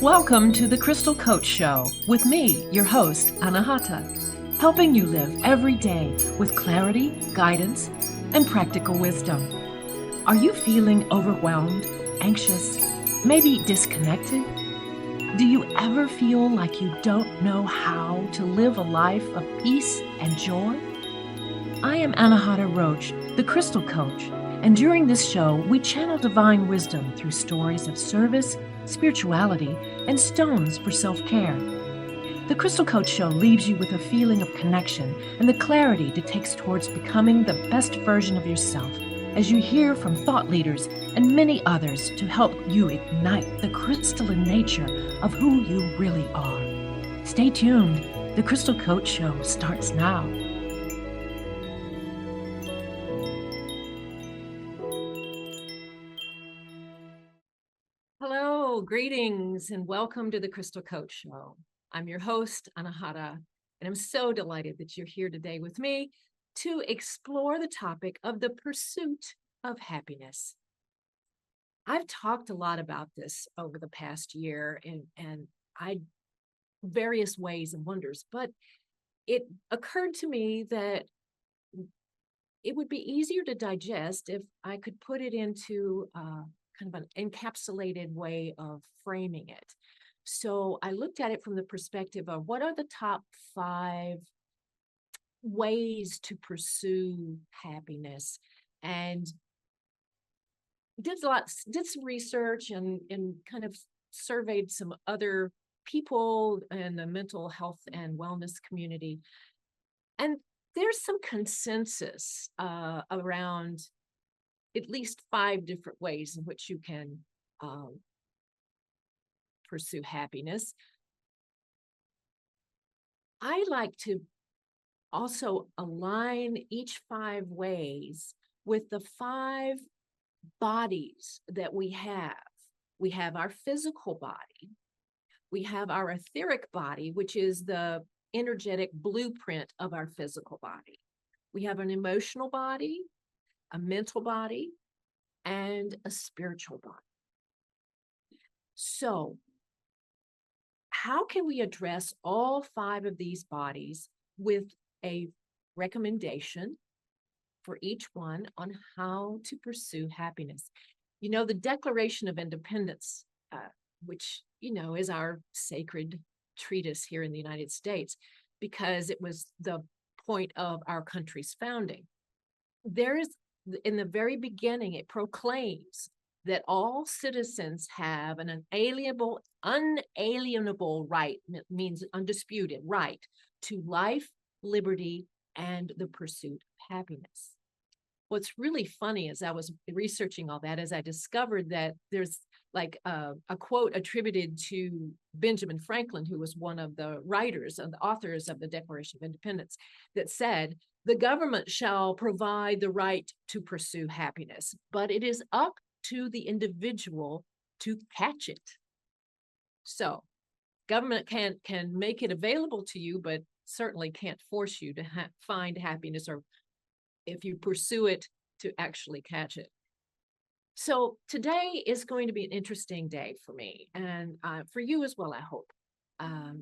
Welcome to the Crystal Coach Show with me, your host, Anahata, helping you live every day with clarity, guidance, and practical wisdom. Are you feeling overwhelmed, anxious, maybe disconnected? Do you ever feel like you don't know how to live a life of peace and joy? I am Anahata Roach, the Crystal Coach, and during this show, we channel divine wisdom through stories of service, spirituality, and stones for self-care. The Crystal Coach Show leaves you with a feeling of connection and the clarity it takes towards becoming the best version of yourself as you hear from thought leaders and many others to help you ignite the crystalline nature of who you really are. Stay tuned. The Crystal Coach Show starts now. Hello, greetings, and welcome to the Crystal Coach Show. I'm your host, Anahata, and I'm so delighted that you're here today with me to explore the topic of the pursuit of happiness. I've talked a lot about this over the past year and various ways and wonders, but it occurred to me that it would be easier to digest if I could put it into kind of an encapsulated way of framing it. So I looked at it from the perspective of what are the top 5 ways to pursue happiness, and did some research and kind of surveyed some other people in the mental health and wellness community. And there's some consensus around at least 5 different ways in which you can pursue happiness. I like to also align each 5 ways with the 5 bodies that we have. We have our physical body. We have our etheric body, which is the energetic blueprint of our physical body. We have an emotional body, a mental body, and a spiritual body. So, how can we address all 5 of these bodies with a recommendation for each one on how to pursue happiness? You know, the Declaration of Independence, which, is our sacred treatise here in the United States, because it was the point of our country's founding. In the very beginning, it proclaims that all citizens have an unalienable right, means undisputed right, to life, liberty, and the pursuit of happiness. What's really funny as I was researching all that is I discovered that there's like a quote attributed to Benjamin Franklin, who was one of the writers and the authors of the Declaration of Independence, that said, "The government shall provide the right to pursue happiness, but it is up to the individual to catch it." So government can make it available to you, but certainly can't force you to find happiness, or if you pursue it, to actually catch it. So today is going to be an interesting day for me, and for you as well, I hope,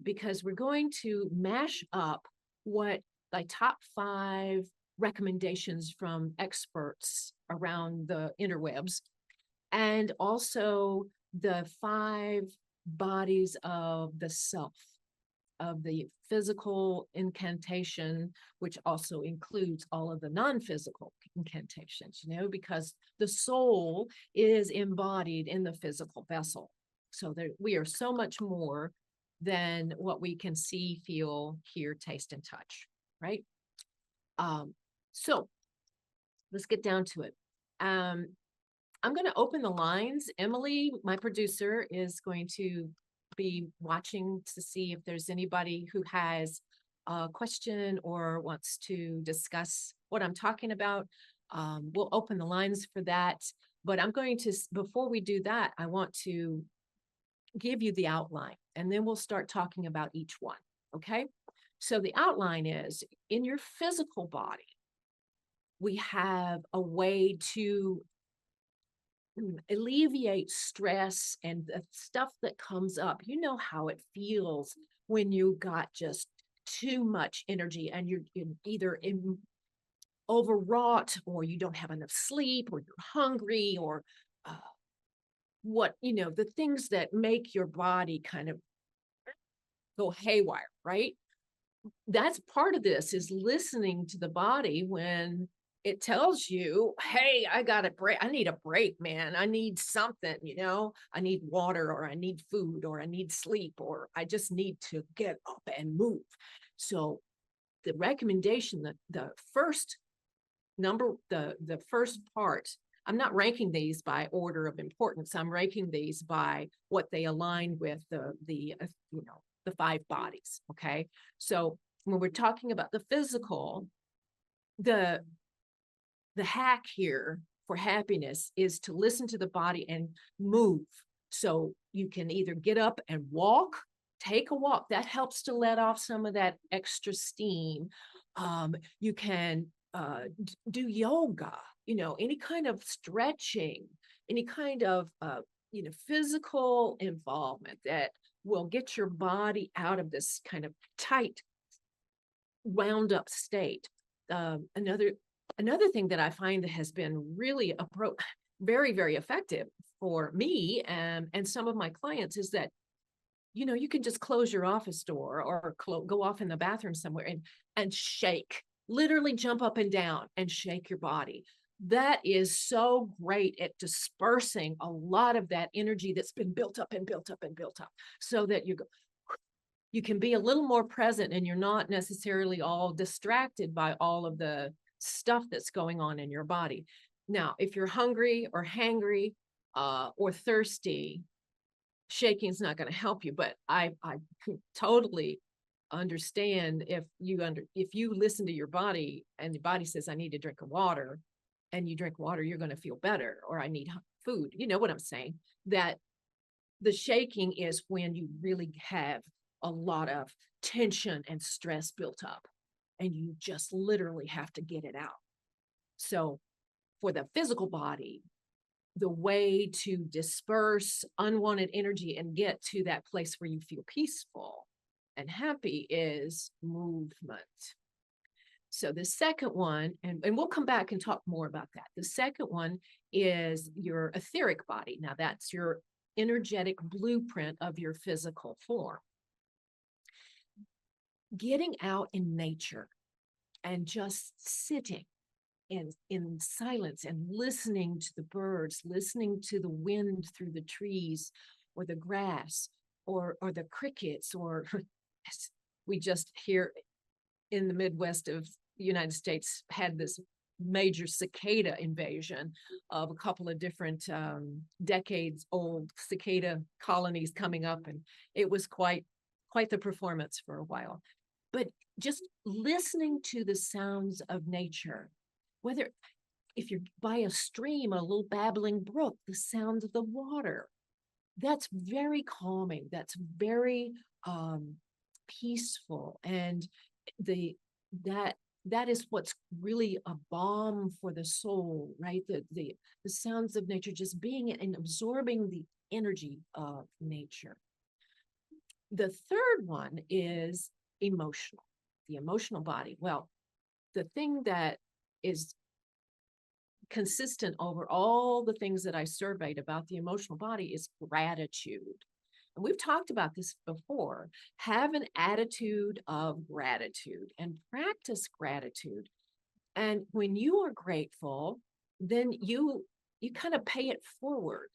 because we're going to mash up what the top 5 recommendations from experts around the interwebs, and also the 5 bodies of the self, of the physical incantation, which also includes all of the non-physical incantations, because the soul is embodied in the physical vessel. So we are so much more than what we can see, feel, hear, taste, and touch, right? So let's get down to it. I'm going to open the lines. Emily, my producer, is going to be watching to see if there's anybody who has a question or wants to discuss what I'm talking about. We'll open the lines for that. But I'm going to, before we do that, I want to give you the outline, and then we'll start talking about each one, okay? So the outline is, in your physical body, we have a way to alleviate stress and the stuff that comes up. You know how it feels when you got just too much energy and you're either overwrought, or you don't have enough sleep, or you're hungry, or uh, the things that make your body kind of go haywire, right? That's part of this, is listening to the body when it tells you, hey, I got a break. I need a break, man. I need something, I need water, or I need food, or I need sleep, or I just need to get up and move. So the recommendation, that the first the first part, I'm not ranking these by order of importance. I'm ranking these by what they align with the five bodies. Okay. So when we're talking about the physical, the hack here for happiness is to listen to the body and move. So you can either get up and walk, take a walk. That helps to let off some of that extra steam. You can do yoga, any kind of stretching, any kind of physical involvement that will get your body out of this kind of tight, wound up state. Another thing that I find that has been really very, very effective for me and some of my clients is that, you can just close your office door, or go off in the bathroom somewhere and shake, literally jump up and down and shake your body. That is so great at dispersing a lot of that energy that's been built up and built up and built up, so that you can be a little more present, and you're not necessarily all distracted by all of the stuff that's going on in your body. Now, if you're hungry or hangry or thirsty, shaking is not going to help you. But I totally understand, if you listen to your body and the body says, I need to drink water, and you drink water, you're going to feel better. Or I need food. You know what I'm saying? That the shaking is when you really have a lot of tension and stress built up, and you just literally have to get it out. So for the physical body, the way to disperse unwanted energy and get to that place where you feel peaceful and happy is movement. So the second one, and we'll come back and talk more about that. The second one is your etheric body. Now, that's your energetic blueprint of your physical form. Getting out in nature and just sitting in silence and listening to the birds, listening to the wind through the trees, or the grass, or the crickets, or we just here in the Midwest of the United States had this major cicada invasion of a couple of different decades old cicada colonies coming up, and it was quite the performance for a while. But just listening to the sounds of nature, whether if you're by a stream, a little babbling brook, the sound of the water, that's very calming. That's very peaceful, and that is what's really a balm for the soul, right? The sounds of nature, just being and absorbing the energy of nature. The third one is emotional, the emotional body. Well, the thing that is consistent over all the things that I surveyed about the emotional body is gratitude. And we've talked about this before. Have an attitude of gratitude and practice gratitude. And when you are grateful, then you kind of pay it forward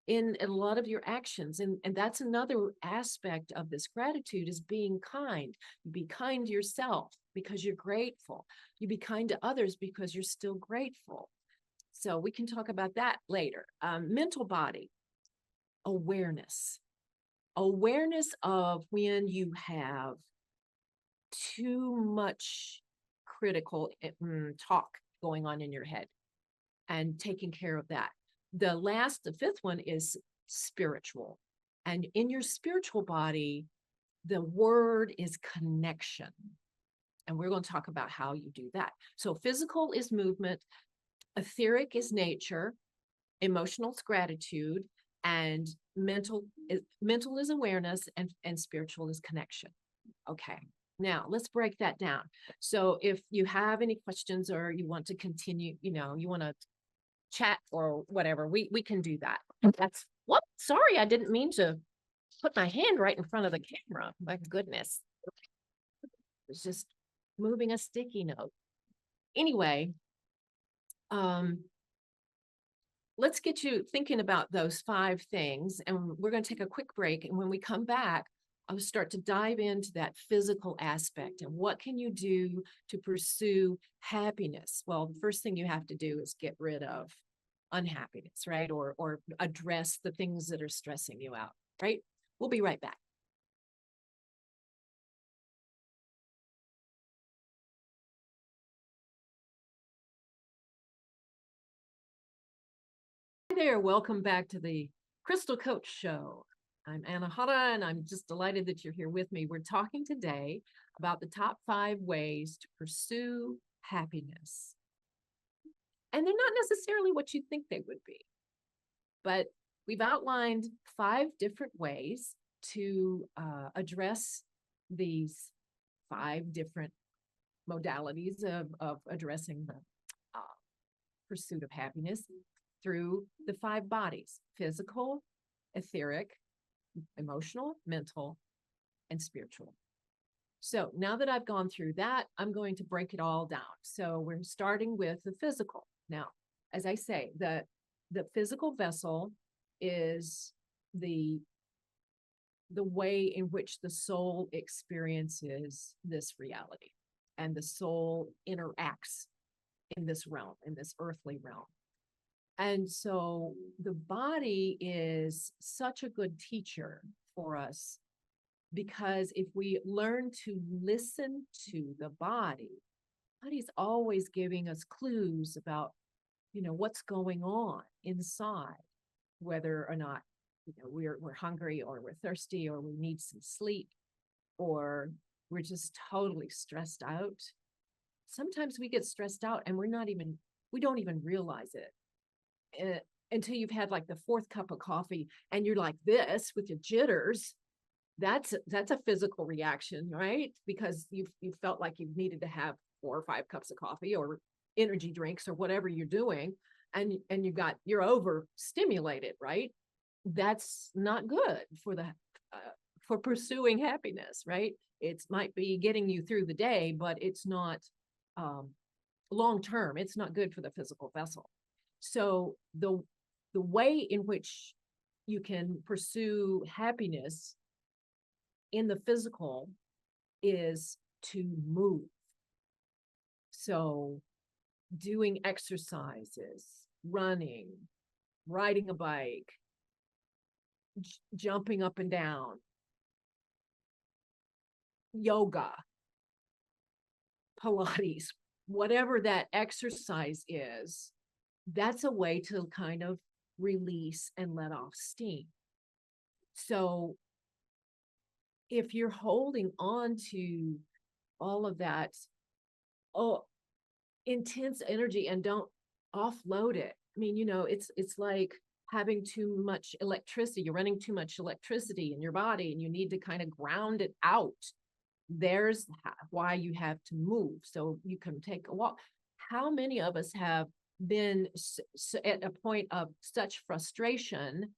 in a lot of your actions. And that's another aspect of this gratitude, is being kind. You be kind to yourself because you're grateful. You be kind to others because you're still grateful. So we can talk about that later. Mental body, awareness. Awareness of when you have too much critical talk going on in your head, and taking care of that. The fifth one is spiritual. And in your spiritual body, the word is connection. And we're going to talk about how you do that. So physical is movement, etheric is nature, emotional is gratitude, and mental is awareness, and spiritual is connection. Okay. Now let's break that down. So if you have any questions or you want to continue, you want to chat or whatever, we can do that. That's what. Sorry, I didn't mean to put my hand right in front of the camera. My goodness. It's just moving a sticky note. Anyway, let's get you thinking about those 5 things, and we're going to take a quick break. And when we come back, I'll start to dive into that physical aspect and what can you do to pursue happiness. Well, the first thing you have to do is get rid of unhappiness, right? Or address the things that are stressing you out, right? We'll be right back. Hi there, welcome back to the Crystal Coach Show. I'm Anahata, and I'm just delighted that you're here with me. We're talking today about the top 5 ways to pursue happiness. And they're not necessarily what you think they would be, but we've outlined 5 different ways to address these 5 different modalities of addressing the pursuit of happiness through the 5 bodies: physical, etheric, emotional, mental, and spiritual. So now that I've gone through that, I'm going to break it all down. So we're starting with the physical. Now, as I say, the physical vessel is the way in which the soul experiences this reality, and the soul interacts in this realm, in this earthly realm. And so the body is such a good teacher for us, because if we learn to listen to the body's always giving us clues about, what's going on inside, whether or not, we're hungry, or we're thirsty, or we need some sleep, or we're just totally stressed out. Sometimes we get stressed out and we don't even realize it. Until you've had like the 4th cup of coffee and you're like this with your jitters. That's a physical reaction, right? Because you felt like you needed to have 4 or 5 cups of coffee or energy drinks or whatever you're doing, and you're overstimulated, right? That's not good for pursuing happiness, right? It might be getting you through the day, but it's not long term. It's not good for the physical vessel. So the way in which you can pursue happiness in the physical is to move. So doing exercises, running, riding a bike, jumping up and down, yoga, Pilates, whatever that exercise is, that's a way to kind of release and let off steam. So if you're holding on to all of that intense energy and don't offload it, I mean, it's like having too much electricity. You're running too much electricity in your body, and you need to kind of ground it out. There's why you have to move, so you can take a walk. How many of us have been at a point of such frustration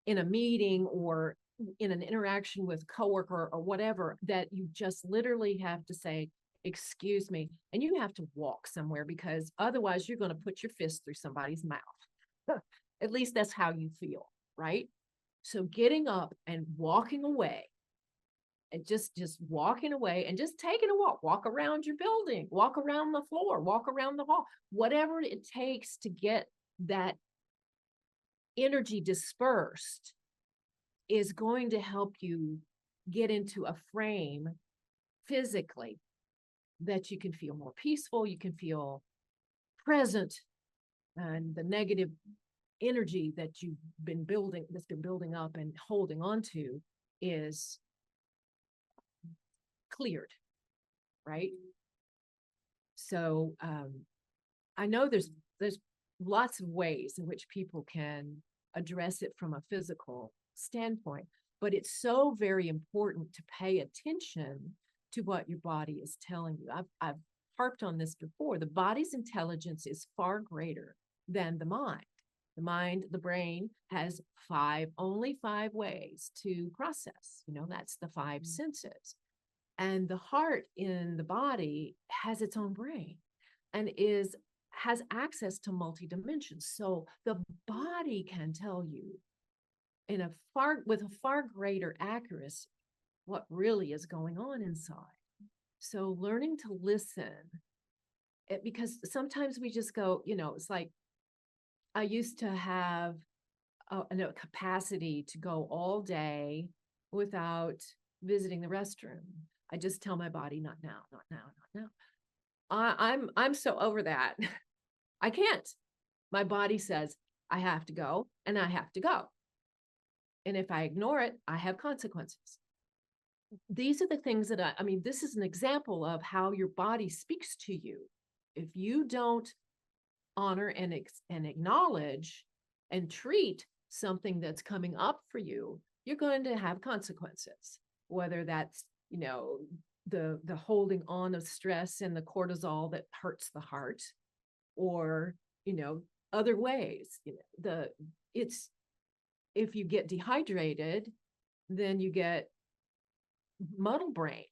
in a meeting or in an interaction with coworker or whatever, that you just literally have to say, excuse me, and you have to walk somewhere, because otherwise you're going to put your fist through somebody's mouth. At least that's how you feel, right? So getting up and walking away, and just walking away and just taking a walk around your building, walk around the floor, walk around the hall, whatever it takes to get that energy dispersed is going to help you get into a frame physically that you can feel more peaceful, you can feel present, and the negative energy that you've been building, that's been building up and holding on to, is cleared, right? So I know there's lots of ways in which people can address it from a physical standpoint, but it's so very important to pay attention to what your body is telling you. I've harped on this before. The body's intelligence is far greater than the mind. The mind, the brain has only five ways to process. That's the five senses. And the heart in the body has its own brain and has access to multi-dimensions. So the body can tell you with a far greater accuracy what really is going on inside. So learning to listen, because sometimes we just go, it's like I used to have a capacity to go all day without visiting the restroom. I just tell my body, not now, not now, not now. I'm so over that. I can't. My body says I have to go, and I have to go. And if I ignore it, I have consequences. These are the things that I mean, this is an example of how your body speaks to you. If you don't honor and acknowledge and treat something that's coming up for you, you're going to have consequences, whether that's, the holding on of stress and the cortisol that hurts the heart, or, other ways. If you get dehydrated, then you get muddle brained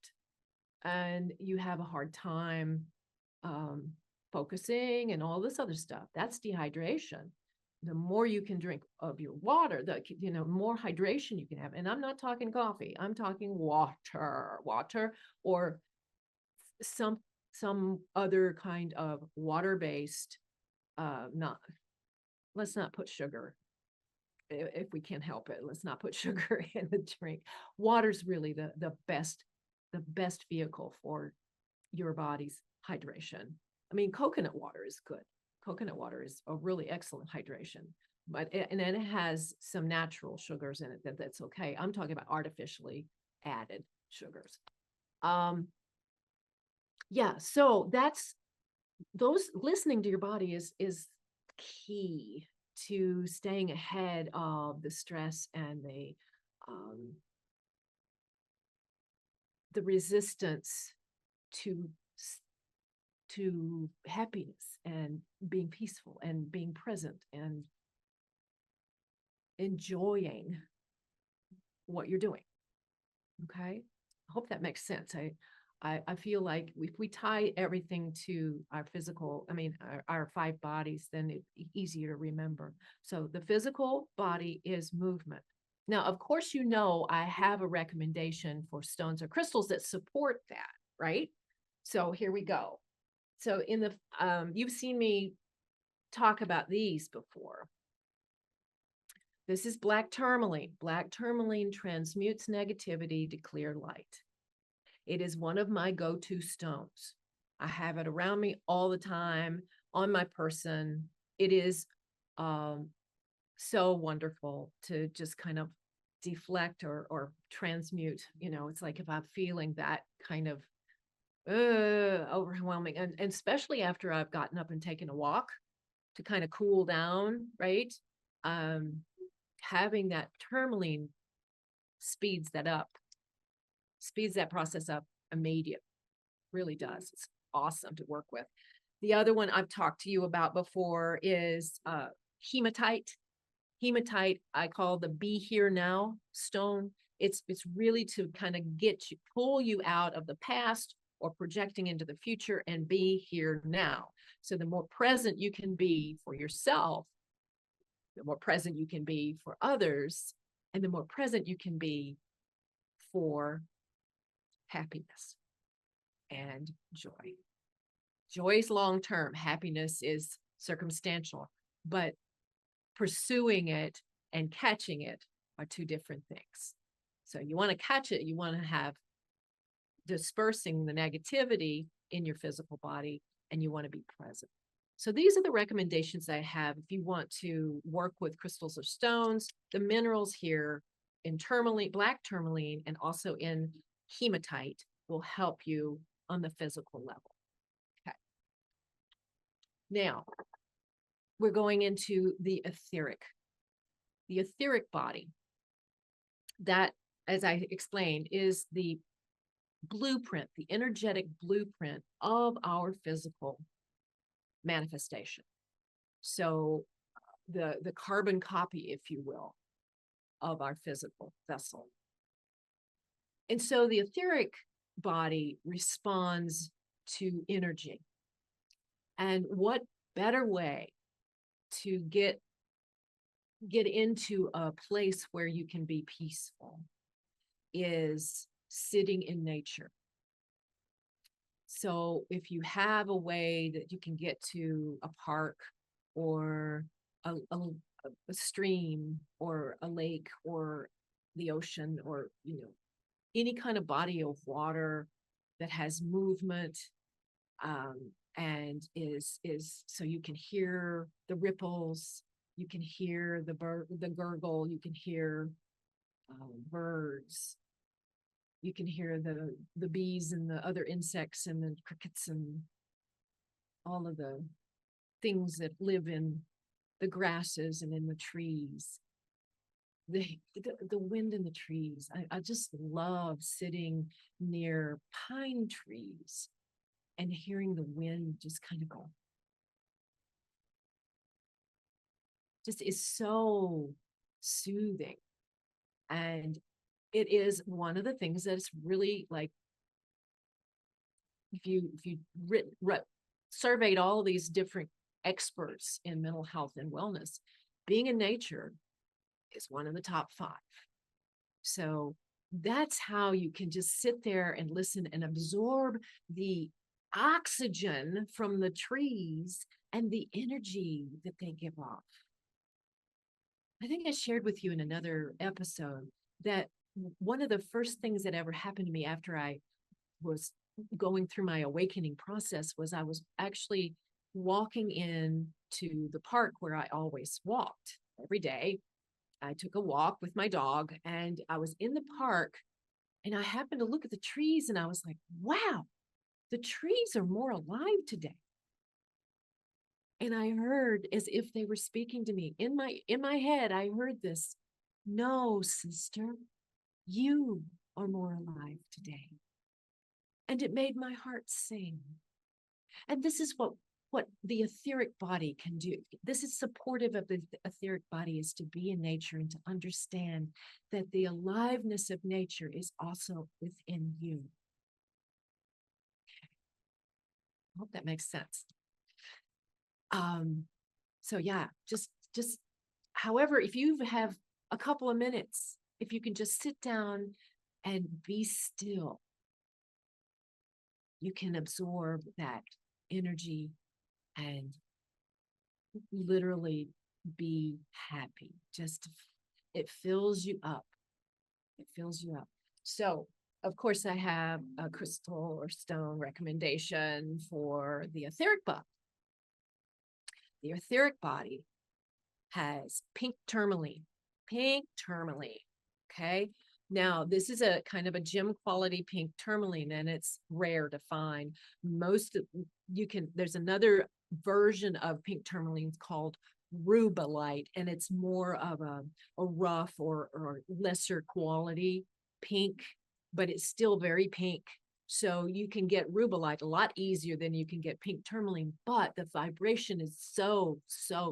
and you have a hard time focusing and all this other stuff. That's dehydration. The more you can drink of your water, the more hydration you can have. And I'm not talking coffee. I'm talking water, or some other kind of water-based. Not Let's not put sugar. If we can help it, let's not put sugar in the drink. Water's really the best vehicle for your body's hydration. I mean, coconut water is good. Coconut water is a really excellent hydration, and then it has some natural sugars in it that's okay. I'm talking about artificially added sugars. Yeah, so listening to your body is key to staying ahead of the stress and the resistance to happiness and being peaceful and being present and enjoying what you're doing. Okay, I hope that makes sense. I feel like if we tie everything to our physical, our five bodies, then it's easier to remember. So the physical body is movement. Now, of course, I have a recommendation for stones or crystals that support that, right? So here we go. So you've seen me talk about these before. This is black tourmaline. Black tourmaline transmutes negativity to clear light. It is one of my go-to stones. I have it around me all the time on my person. It is so wonderful to just kind of deflect or transmute. It's like if I'm feeling that kind of overwhelming, and especially after I've gotten up and taken a walk to kind of cool down, right? Having that tourmaline speeds that process up immediately. Really does. It's awesome to work with. The other one I've talked to you about before is hematite. Hematite, I call the be here now stone. It's really to kind of pull you out of the past or projecting into the future and be here now. So the more present you can be for yourself, the more present you can be for others, and the more present you can be for happiness and joy. Joy is long-term. Happiness is circumstantial, but pursuing it and catching it are two different things. So you want to catch it, you want to have dispersing the negativity in your physical body, and you want to be present. So these are the recommendations I have if you want to work with crystals or stones. The minerals here in tourmaline, black tourmaline, and also in hematite will help you on the physical level. Okay. Now, we're going into the etheric. The etheric body, that, as I explained, is the blueprint, the energetic blueprint of our physical manifestation. So the carbon copy, if you will, of our physical vessel. And so the etheric body responds to energy. And what better way to get into a place where you can be peaceful is sitting in nature. So if you have a way that you can get to a park or a stream or a lake or the ocean, or any kind of body of water that has movement, and is so you can hear the ripples, you can hear the gurgle, you can hear birds, you can hear the bees and the other insects and the crickets and all of the things that live in the grasses and in the trees. The wind in the trees. I just love sitting near pine trees and hearing the wind just kind of go. Just is so soothing. And it is one of the things that's really like, if you surveyed all of these different experts in mental health and wellness, being in nature is one of the top 5. So that's how you can just sit there and listen and absorb the oxygen from the trees and the energy that they give off. I think I shared with you in another episode that one of the first things that ever happened to me after I was going through my awakening process was I was actually walking in to the park where I always walked every day. I took a walk with my dog and I was in the park and I happened to look at the trees and I was like, wow, the trees are more alive today. And I heard, as if they were speaking to me in my head, I heard this, no, sister, you are more alive today. And it made my heart sing. And this is what the etheric body can do. This is supportive of the etheric body, is to be in nature and to understand that the aliveness of nature is also within you. Okay. I hope that makes sense. So yeah, just however, if you have a couple of minutes, if you can just sit down and be still, you can absorb that energy and literally be happy. Just, it fills you up. It fills you up. So, of course, I have a crystal or stone recommendation for the etheric body. The etheric body has pink tourmaline. Pink tourmaline. Okay. Now, this is a kind of a gem quality pink tourmaline, and it's rare to find. There's another version of pink tourmaline called rubellite, and it's more of a rough or lesser quality pink, but it's still very pink. So you can get rubellite a lot easier than you can get pink tourmaline, but the vibration is so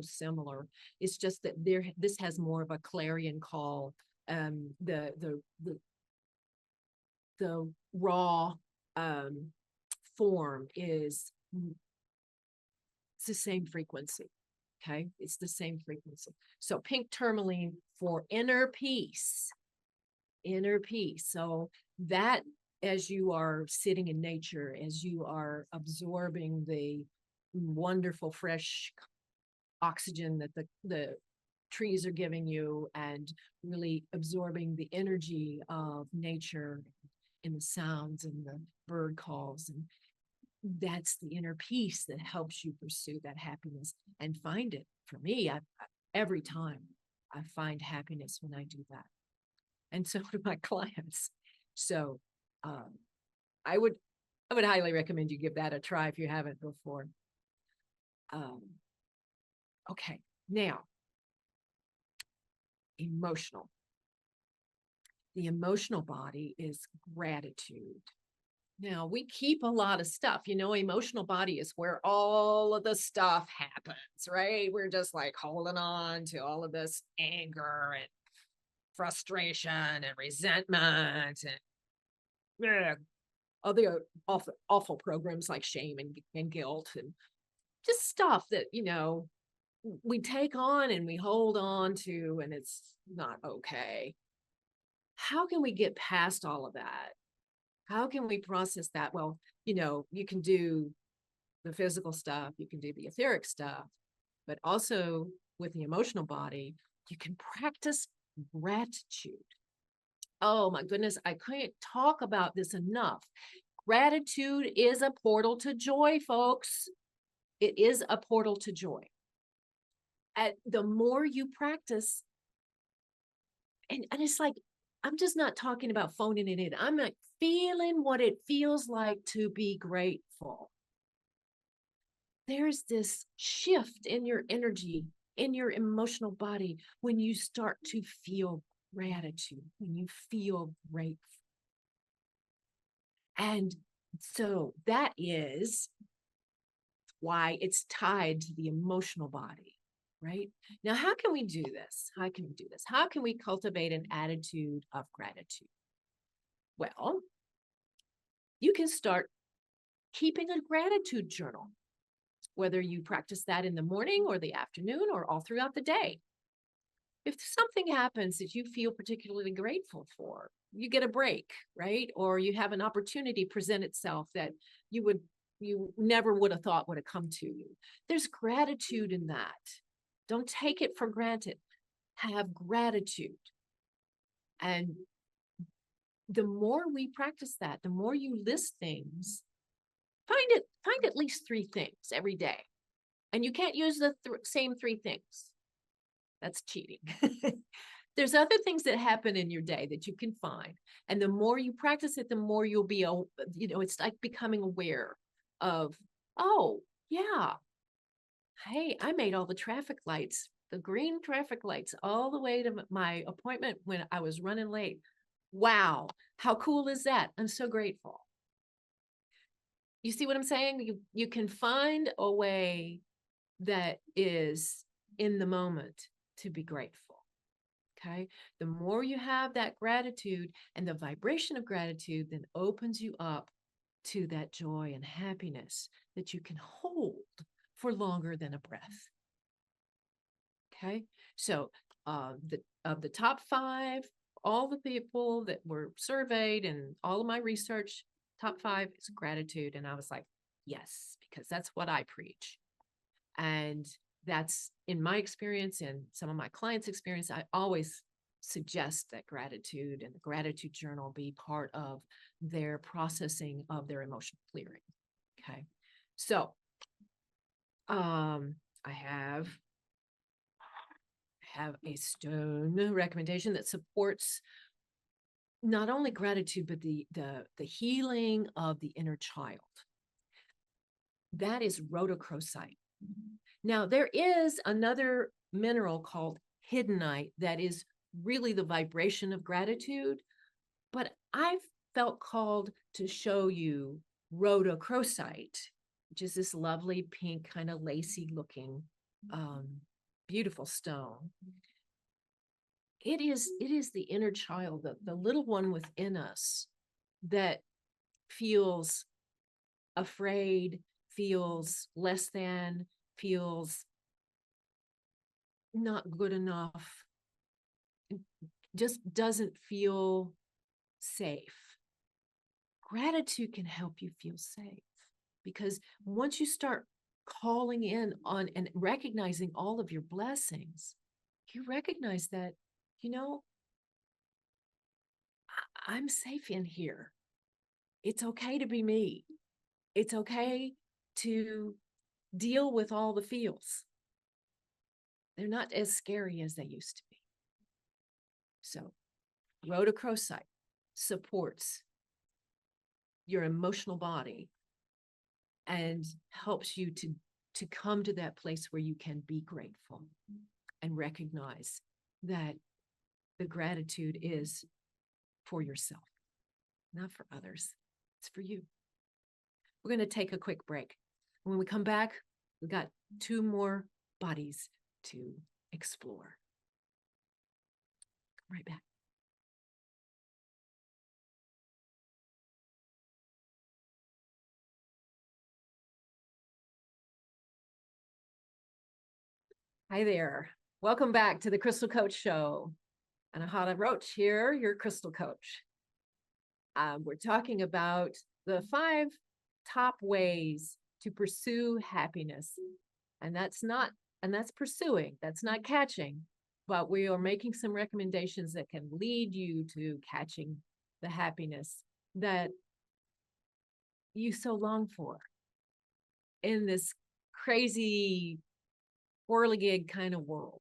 similar. It's just that this has more of a clarion call. The raw form is, it's the same frequency. Okay, it's the same frequency. So pink tourmaline for inner peace. Inner peace. So that, as you are sitting in nature, as you are absorbing the wonderful fresh oxygen that the trees are giving you, and really absorbing the energy of nature in the sounds and the bird calls, and that's the inner peace that helps you pursue that happiness and find it. For me, every time I find happiness when I do that, and so do my clients. So I would highly recommend you give that a try if you haven't before. Okay, now, emotional. The emotional body is gratitude. Now, we keep a lot of stuff. Emotional body is where all of the stuff happens, right? We're just like holding on to all of this anger and frustration and resentment and other awful programs like shame and guilt and just stuff that, we take on and we hold on to, and it's not okay. How can we get past all of that? How can we process that? Well, you can do the physical stuff, you can do the etheric stuff, but also with the emotional body, you can practice gratitude. Oh my goodness, I can't talk about this enough. Gratitude is a portal to joy, folks. It is a portal to joy. And the more you practice, and it's like, I'm just not talking about phoning it in. I'm like feeling what it feels like to be grateful. There's this shift in your energy, in your emotional body, when you start to feel gratitude, when you feel grateful. And so that is why it's tied to the emotional body, right? Now, how can we do this? How can we do this? How can we cultivate an attitude of gratitude? Well, you can start keeping a gratitude journal, whether you practice that in the morning or the afternoon or all throughout the day. If something happens that you feel particularly grateful for, you get a break, right? Or you have an opportunity present itself that you never would have thought would have come to you. There's gratitude in that. Don't take it for granted. Have gratitude. And the more we practice that, the more you list things, find at least 3 things every day. And you can't use the same 3 things. That's cheating. There's other things that happen in your day that you can find. And the more you practice it, the more you'll be, it's like becoming aware of, oh, yeah, hey, I made all the traffic lights, the green traffic lights, all the way to my appointment when I was running late. Wow, how cool is that? I'm so grateful. You see what I'm saying? You can find a way that is in the moment to be grateful. Okay. The more you have that gratitude, and the vibration of gratitude then opens you up to that joy and happiness that you can hold for longer than a breath. Okay. So of the top 5, all the people that were surveyed and all of my research, top 5 is gratitude. And I was like, yes, because that's what I preach. And that's in my experience and some of my clients' experience. I always suggest that gratitude and the gratitude journal be part of their processing of their emotional clearing. Okay. So I have a stone recommendation that supports not only gratitude, but the healing of the inner child. That is rhodochrosite. Now, there is another mineral called hiddenite that is really the vibration of gratitude, but I've felt called to show you rhodochrosite, which is this lovely pink, kind of lacy looking, beautiful stone. It is the inner child, the little one within us that feels afraid, feels less than, feels not good enough, just doesn't feel safe. Gratitude can help you feel safe, because once you start calling in on and recognizing all of your blessings, you recognize that, I'm safe in here. It's okay to be me. It's okay to deal with all the feels. They're not as scary as they used to be. So, rhodochrosite supports your emotional body and helps you to to come to that place where you can be grateful and recognize that the gratitude is for yourself, not for others. It's for you. We're going to take a quick break. When we come back, we got 2 more bodies to explore. Come right back. Hi there. Welcome back to the Crystal Coach Show. Anahata Roach here, your Crystal Coach. We're talking about the 5 top ways to pursue happiness. And that's pursuing, that's not catching, but we are making some recommendations that can lead you to catching the happiness that you so long for in this crazy whirligig kind of world.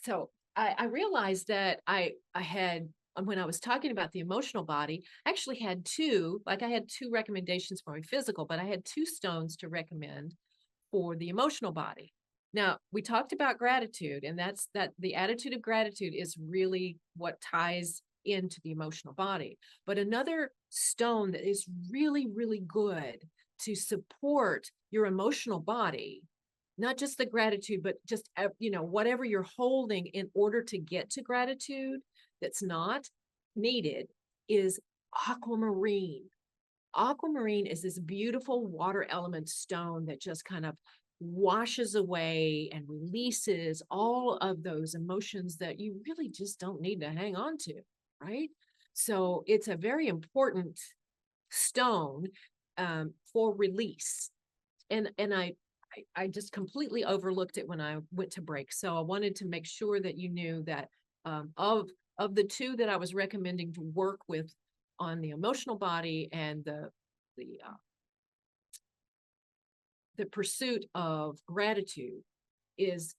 So I realized that I had, when I was talking about the emotional body, I actually had 2, like I had 2 recommendations for my physical, but I had 2 stones to recommend for the emotional body. Now, we talked about gratitude, and that's the attitude of gratitude is really what ties into the emotional body. But another stone that is really, really good to support your emotional body, not just the gratitude, but just, whatever you're holding in order to get to gratitude that's not needed, is aquamarine. Aquamarine is this beautiful water element stone that just kind of washes away and releases all of those emotions that you really just don't need to hang on to, right? So it's a very important stone for release. And I just completely overlooked it when I went to break. So I wanted to make sure that you knew that of the 2 that I was recommending to work with on the emotional body and the pursuit of gratitude is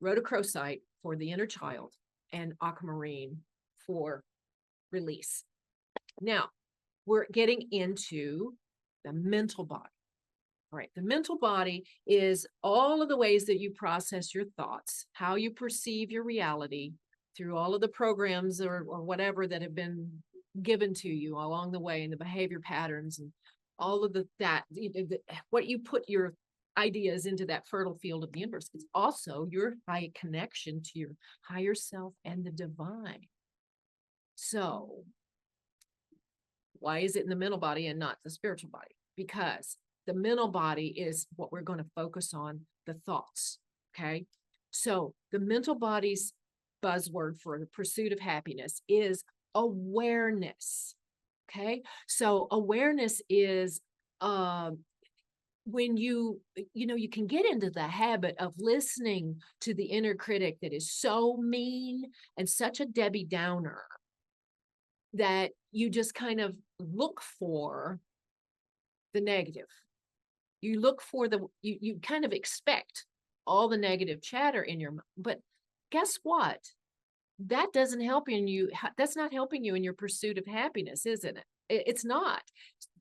rhodochrosite for the inner child and aquamarine for release. Now, we're getting into the mental body. All right, the mental body is all of the ways that you process your thoughts, how you perceive your reality through all of the programs or whatever that have been given to you along the way, and the behavior patterns and all of what you put your ideas into that fertile field of the universe. It's also your high connection to your higher self and the divine. So why is it in the mental body and not the spiritual body? Because the mental body is what we're going to focus on, the thoughts. Okay. So the mental body's buzzword for the pursuit of happiness is awareness. Okay. So awareness is when you can get into the habit of listening to the inner critic that is so mean and such a Debbie Downer that you just kind of look for the negative. You look for you kind of expect all the negative chatter in your mind. But guess what? That doesn't help you. That's not helping you in your pursuit of happiness, isn't it? It's not,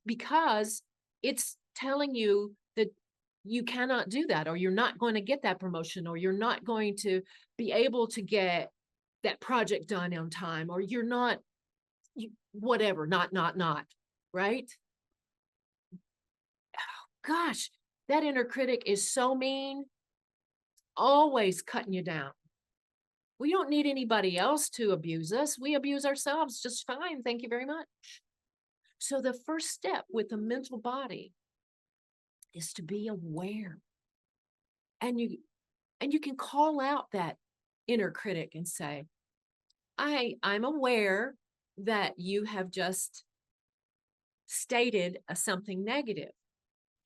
because it's telling you that you cannot do that, or you're not going to get that promotion, or you're not going to be able to get that project done on time, or you're not, whatever, not, right? Gosh, that inner critic is so mean, always cutting you down. We don't need anybody else to abuse us. We abuse ourselves just fine. Thank you very much. So the first step with the mental body is to be aware. And you can call out that inner critic and say, I'm aware that you have just stated something negative.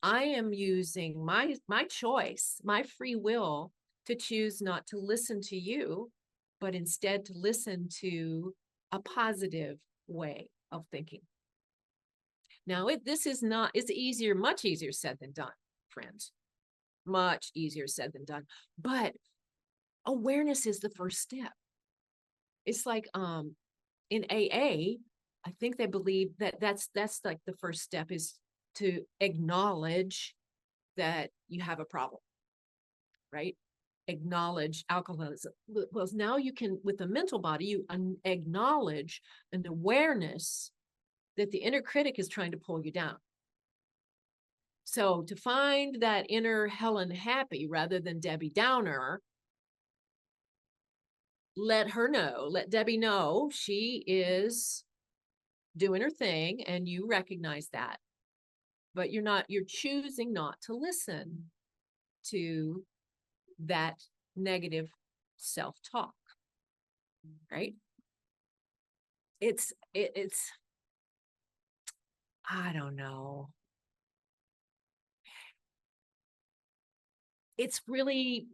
I am using my choice, my free will, to choose not to listen to you, but instead to listen to a positive way of thinking. Now, this is not, it's easier, much easier said than done, friends. Much easier said than done. But awareness is the first step. It's like in AA, I think they believe that that's like the first step, is to acknowledge that you have a problem, right? Acknowledge alcoholism. Well, now you can, with the mental body, you acknowledge an awareness that the inner critic is trying to pull you down. So to find that inner Helen Happy rather than Debbie Downer, let Debbie know she is doing her thing and you recognize that. But you're choosing not to listen to that negative self-talk, right? It's I don't know. It's really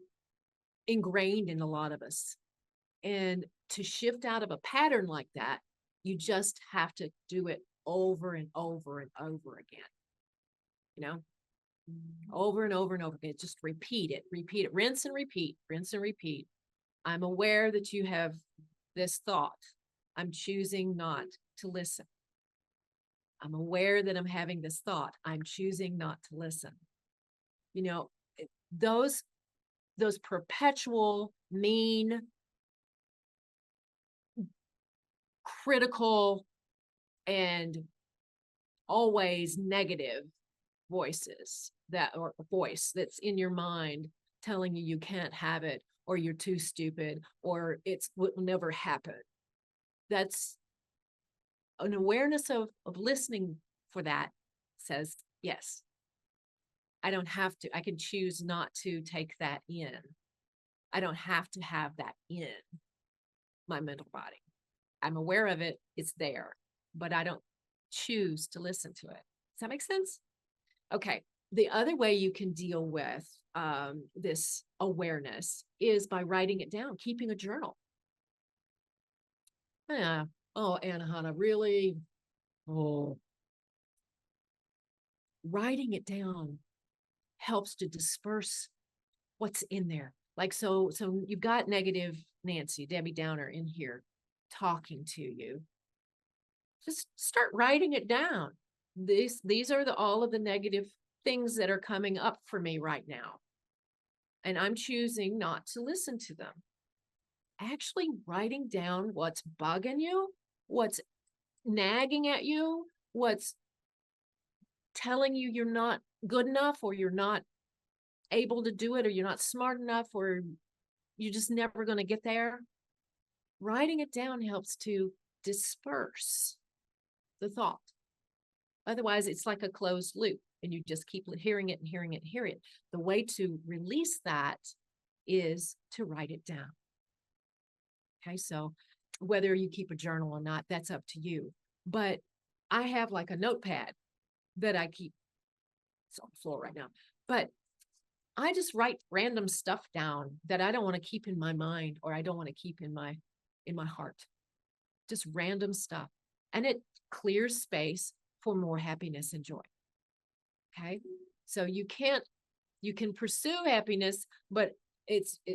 ingrained in a lot of us. And to shift out of a pattern like that, you just have to do it over and over and over again. You know, over and over and over again. Just repeat it, rinse and repeat, rinse and repeat. I'm aware that you have this thought. I'm choosing not to listen. I'm aware that I'm having this thought. I'm choosing not to listen. You know, those perpetual, mean, critical, and always negative voices or voice that's in your mind telling you can't have it, or you're too stupid, or it will never happen. That's an awareness of listening for that says, yes, I don't have to. I can choose not to take that in. I don't have to have that in my mental body. I'm aware of it. It's there, but I don't choose to listen to it. Does that make sense? Okay. The other way you can deal with this awareness is by writing it down, keeping a journal. Yeah. Oh, Anahata, really? Oh. Writing it down helps to disperse what's in there. Like, so you've got negative Nancy, Debbie Downer in here talking to you. Just start writing it down. These are all of the negative things that are coming up for me right now. And I'm choosing not to listen to them. Actually writing down what's bugging you, what's nagging at you, what's telling you you're not good enough, or you're not able to do it, or you're not smart enough, or you're just never going to get there. Writing it down helps to disperse the thought. Otherwise, it's like a closed loop and you just keep hearing it and hearing it and hearing it. The way to release that is to write it down. Okay, so whether you keep a journal or not, that's up to you. But I have like a notepad that I keep. It's on the floor right now. But I just write random stuff down that I don't want to keep in my mind, or I don't want to keep in my heart. Just random stuff. And it clears space for more happiness and joy. Okay. So you can pursue happiness, but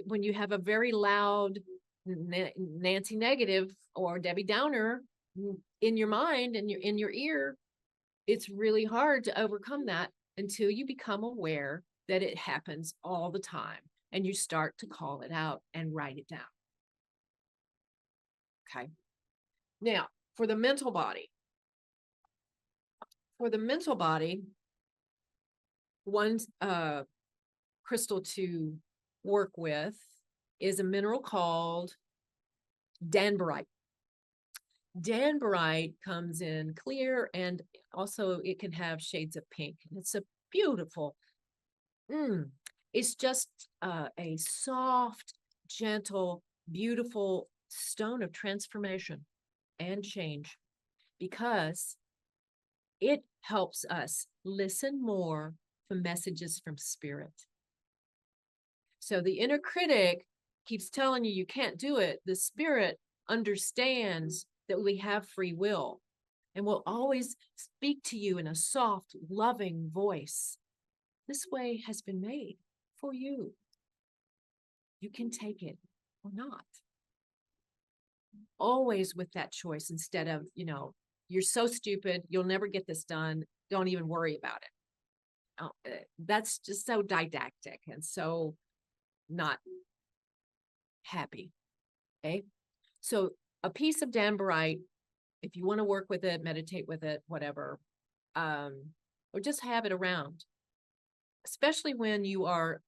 when you have a very loud Nancy negative or Debbie Downer in your mind and in your ear, it's really hard to overcome that until you become aware that it happens all the time and you start to call it out and write it down. Okay. Now, for the mental body, one crystal to work with is a mineral called danbarite. Danbarite comes in clear, and also it can have shades of pink. It's a beautiful, it's just a soft, gentle, beautiful stone of transformation and change, because it helps us listen more for messages from spirit. So the inner critic keeps telling you can't do it. The spirit understands that we have free will and will always speak to you in a soft, loving voice. This way has been made for you. You can take it or not. Always with that choice, instead of, you're so stupid. You'll never get this done. Don't even worry about it. That's just so didactic and so not happy. Okay. So a piece of danbarite, if you want to work with it, meditate with it, whatever, or just have it around, especially when you are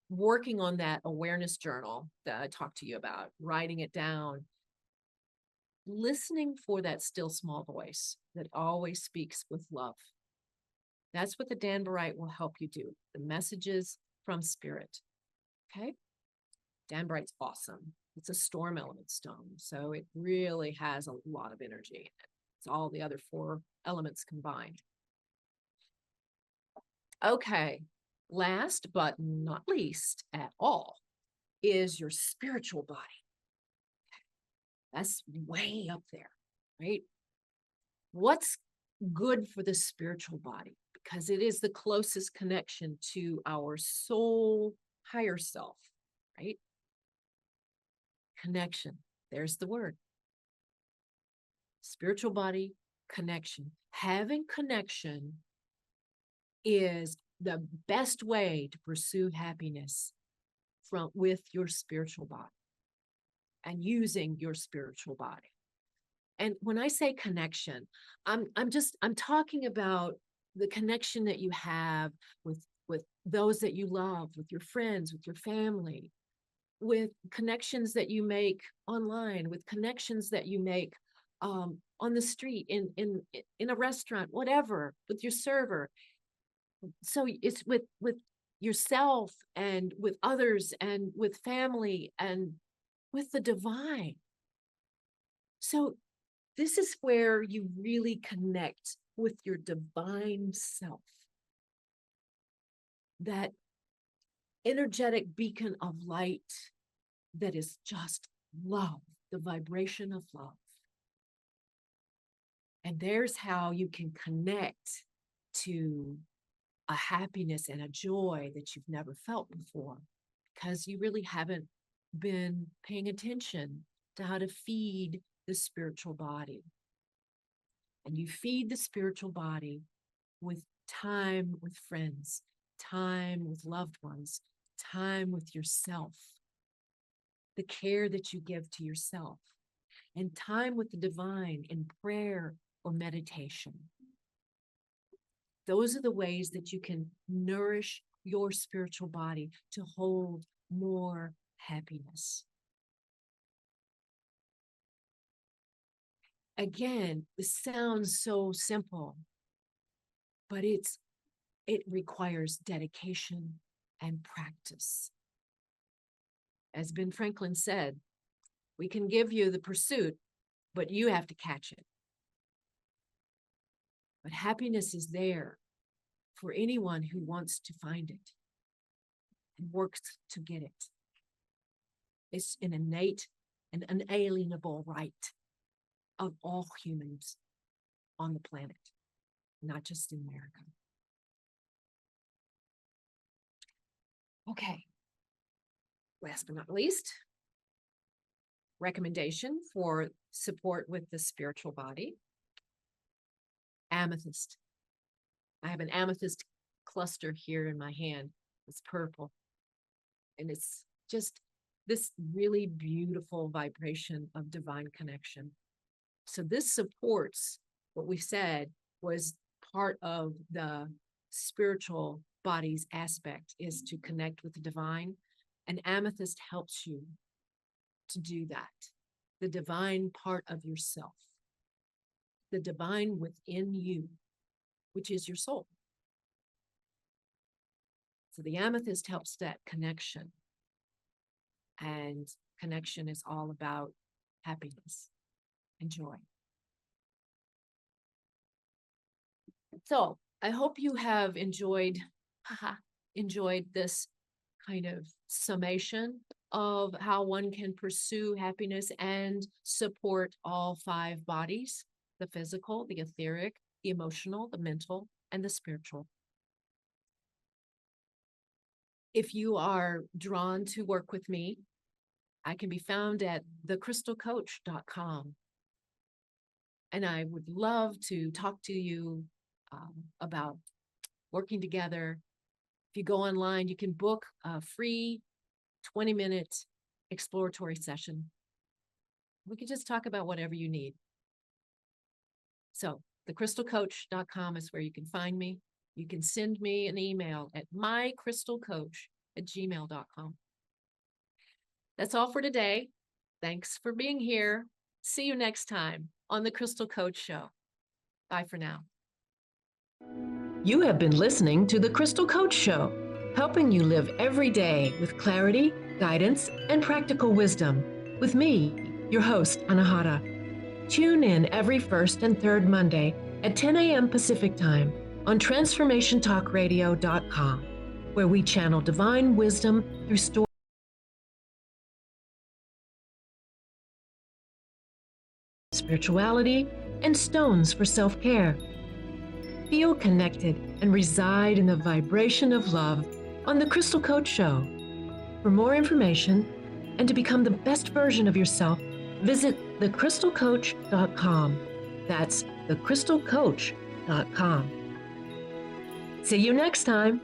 working on that awareness journal that I talked to you about, writing it down, listening for that still small voice that always speaks with love. That's what the danbarite will help you do. The messages from spirit. Okay. Danbarite's awesome. It's a storm element stone. So it really has a lot of energy in it. It's all the other 4 elements combined. Okay. Last but not least at all is your spiritual body. That's way up there, right? What's good for the spiritual body? Because it is the closest connection to our soul, higher self, right? Connection. There's the word. Spiritual body, connection. Having connection is the best way to pursue happiness with your spiritual body and using your spiritual body. And when I say connection, I'm talking about the connection that you have with those that you love, with your friends, with your family, with connections that you make online, with connections that you make on the street, in a restaurant, whatever, with your server. So it's with yourself and with others and with family and with the divine. So this is where you really connect with your divine self. That energetic beacon of light that is just love, the vibration of love. And there's how you can connect to a happiness and a joy that you've never felt before, because you really haven't been paying attention to how to feed the spiritual body. And you feed the spiritual body with time with friends, time with loved ones, time with yourself, the care that you give to yourself, and time with the divine in prayer or meditation. Those are the ways that you can nourish your spiritual body to hold more happiness. Again, this sounds so simple, but it requires dedication and practice. As Ben Franklin said, we can give you the pursuit, but you have to catch it. But happiness is there for anyone who wants to find it and works to get it. It's an innate and unalienable right of all humans on the planet, not just in America. Okay. Last but not least, recommendation for support with the spiritual body. Amethyst. I have an amethyst cluster here in my hand. It's purple. And it's just this really beautiful vibration of divine connection. So this supports what we said was part of the spiritual body's aspect, is to connect with the divine. And amethyst helps you to do that. The divine part of yourself, the divine within you, which is your soul. So the amethyst helps that connection. And connection is all about happiness and joy. So I hope you have enjoyed this kind of summation of how one can pursue happiness and support all 5 bodies: the physical, the etheric, the emotional, the mental, and the spiritual. If you are drawn to work with me, I can be found at thecrystalcoach.com. And I would love to talk to you about working together. If you go online, you can book a free 20-minute exploratory session. We could just talk about whatever you need. So thecrystalcoach.com is where you can find me. You can send me an email at mycrystalcoach@gmail.com. That's all for today. Thanks for being here. See you next time on The Crystal Coach Show. Bye for now. You have been listening to The Crystal Coach Show, helping you live every day with clarity, guidance, and practical wisdom. With me, your host, Anahata. Tune in every first and third Monday at 10 a.m. Pacific Time on TransformationTalkRadio.com, where we channel divine wisdom through stories, spirituality, and stones for self-care. Feel connected and reside in the vibration of love on The Crystal Coach Show. For more information and to become the best version of yourself, visit thecrystalcoach.com. That's thecrystalcoach.com. See you next time.